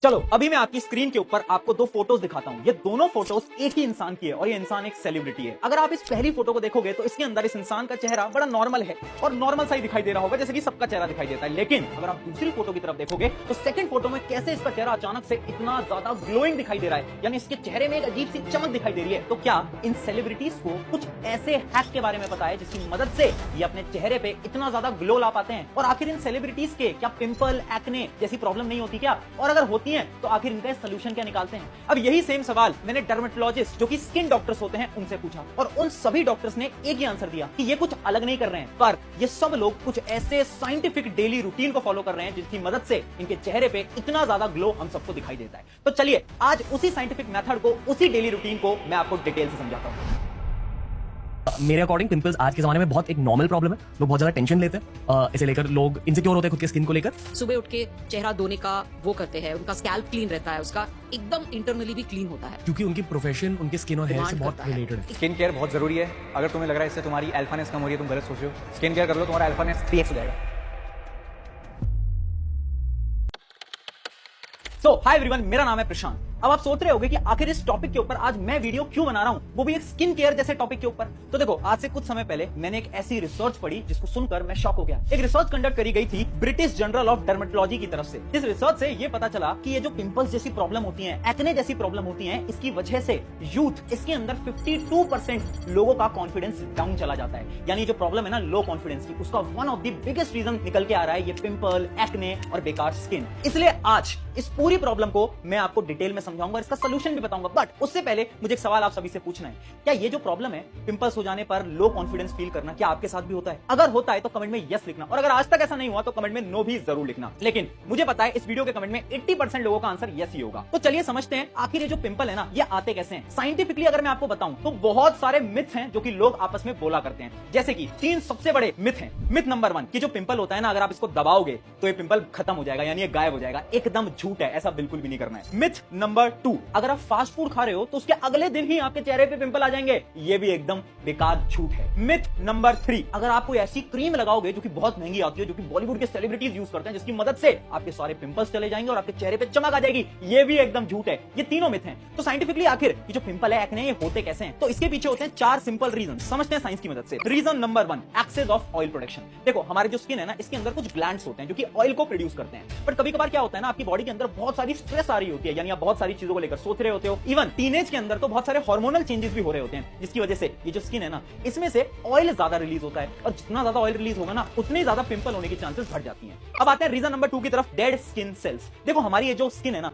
चलो अभी मैं आपकी स्क्रीन के ऊपर आपको दो फोटोज दिखाता हूं। ये दोनों फोटोज एक ही इंसान की है और ये इंसान एक सेलिब्रिटी है। अगर आप इस पहली फोटो को देखोगे तो इसके अंदर इस इंसान का चेहरा बड़ा नॉर्मल है और नॉर्मल सा ही दिखाई दे रहा होगा, जैसे कि सबका चेहरा दिखाई देता है। लेकिन अगर आप दूसरी फोटो की तरफ देखोगे तो सेकंड फोटो में कैसे इसका चेहरा अचानक से इतना ज्यादा ग्लोइंग दिखाई दे रहा है, यानी इसके चेहरे में एक अजीब सी चमक दिखाई दे रही है। तो क्या इन सेलिब्रिटीज को कुछ ऐसे हैक के बारे में पता है जिसकी मदद से ये अपने चेहरे पे इतना ज्यादा ग्लो ला पाते हैं? और आखिर इन सेलिब्रिटीज के क्या पिंपल, एक्ने जैसी प्रॉब्लम नहीं होती क्या? और अगर होती है तो आखिर इनका सॉल्यूशन क्या निकालते हैं? अब यही सेम सवाल मैंने डर्मेटोलॉजिस्ट जो कि स्किन डॉक्टर्स होते हैं उनसे पूछा और उन सभी डॉक्टर्स ने एक ही आंसर दिया कि ये कुछ अलग नहीं कर रहे हैं, पर ये सब लोग कुछ ऐसे साइंटिफिक डेली रूटीन को फॉलो कर रहे हैं जिसकी मदद से इनके चेहरे पे इतना ज्यादा ग्लो हम सबको दिखाई देता है। तो चलिए आज उसी साइंटिफिक मेथड को, उसी डेली रूटीन को मैं आपको डिटेल से समझाता हूं। मेरे अकॉर्डिंग पिंपल्स आज के जमाने में बहुत एक नॉर्मल प्रॉब्लम है। लोग बहुत ज्यादा टेंशन लेते हैं, इसे लेकर लोग इनसिक्योर होते हैं खुद के स्किन को लेकर। सुबह उठ के चेहरा धोने का वो करते हैं, उनका स्कैल्प क्लीन रहता है, उसका एकदम इंटरनली भी क्लीन होता है, क्योंकि उनकी प्रोफेशन उनके स्किन और हेयर से बहुत रिलेटेड है। स्किन केयर बहुत जरूरी है। अगर तुम्हें लग रहा है इससे तुम्हारी अल्फानेस कम हो रही है, तुम गलत सोच रहे हो। स्किन केयर कर लो, तुम्हारा अल्फानेस 3x हो जाएगा। तो हाय एवरीवन, मेरा नाम है प्रशांत। अब आप सोच रहे होंगे कि आखिर इस टॉपिक के ऊपर आज मैं वीडियो क्यों बना रहा हूं, वो भी एक स्किन केयर जैसे टॉपिक के ऊपर। तो देखो, आज से कुछ समय पहले मैंने एक ऐसी रिसर्च पढ़ी जिसको सुनकर मैं शॉक हो गया। एक रिसर्च कंडक्ट करी गई थी ब्रिटिश जर्नल ऑफ डर्मेटोलॉजी की तरफ से। इस रिसर्च से ये पता चला कि ये जो पिंपल्स जैसी प्रॉब्लम होती है, एक्ने जैसी प्रॉब्लम होती है, इसकी वजह से यूथ, इसके अंदर 52% लोगों का कॉन्फिडेंस डाउन चला जाता है। यानी जो प्रॉब्लम है ना लो कॉन्फिडेंस की, उसका one of the biggest reason निकल के आ रहा है ये पिंपल, एक्ने और बेकार स्किन। इसलिए आज इस पूरी प्रॉब्लम को मैं आपको डिटेल में समझाऊंगा, इसका सोल्यूशन भी बताऊंगा। बट उससे पहले मुझे एक सवाल आप सभी से पूछना है, क्या ये जो प्रॉब्लम है पिंपल्स हो जाने पर लो कॉन्फिडेंस फील करना, क्या आपके साथ भी होता है? अगर होता है तो कमेंट में यस लिखना, और अगर आज तक ऐसा नहीं हुआ तो कमेंट में नो भी जरूर लिखना। लेकिन मुझे पता है इस वीडियो के कमेंट में 80% लोगों का आंसर यस ही होगा। तो चलिए समझते हैं आखिर ये जो पिंपल है ना, ये आते कैसे हैं। साइंटिफिकली अगर मैं आपको बताऊं तो बहुत सारे मिथ्स हैं जो कि लोग आपस में बोला करते हैं। जैसे कि 3 सबसे बड़े मिथ हैं। मिथ नंबर 1 कि जो पिंपल होता है ना, अगर आप इसको दबाओगे तो ये पिंपल खत्म हो जाएगा, यानी ये गायब हो जाएगा। एकदम झूठ है, ऐसा बिल्कुल भी नहीं करना है। मिथ नंबर 2, अगर आप फास्ट फूड खा रहे हो तो उसके अगले दिन ही आपके चेहरे पे पिंपल आ जाएंगे। ये भी एकदम बेकार झूठ है। मिथ नंबर 3, अगर आप कोई ऐसी क्रीम लगाओगे जो कि बहुत महंगी आती है, जो कि बॉलीवुड के सेलिब्रिटीज यूज करते हैं, जिसकी मदद से आपके सारे पिंपल्स चले जाएंगे और आपके चेहरे पे चमक आ जाएगी, ये भी एकदम झूठ है। ये तीनों मिथ हैं। तो साइंटिफिकली आखिर ये जो पिंपल है, एक्ने, ये होते कैसे हैं? तो इसके पीछे होते हैं 4 सिंपल रीजन। समझते हैं साइंस की मदद से। Reason number 1, excess of oil production. देखो, हमारे जो स्किन है ना, इसके अंदर कुछ ग्लैंड्स होते हैं जो कि ऑयल को प्रोड्यूस करते हैं। बट कभी कभार क्या होता है ना, आपकी बॉडी के अंदर बहुत सारी स्ट्रेस आ रही होती है, यानी आप बहुत सारी चीजों को लेकर सोच रहे होते हो। इवन टीनेज के अंदर तो बहुत सारे हार्मोनल चेंजेस भी हो रहे होते हैं, जिसकी वजह से ये जो स्किन है ना, इसमें से ऑयल ज्यादा रिलीज होता है, और जितना ज्यादा ऑयल रिलीज होगा ना, उतनी ज्यादा पिंपल होने की चांसेस बढ़ जाती हैं। अब आते हैं रीजन नंबर 2 की तरफ, डेड स्किन सेल्स। देखो, हमारी ये जो स्किन है ना,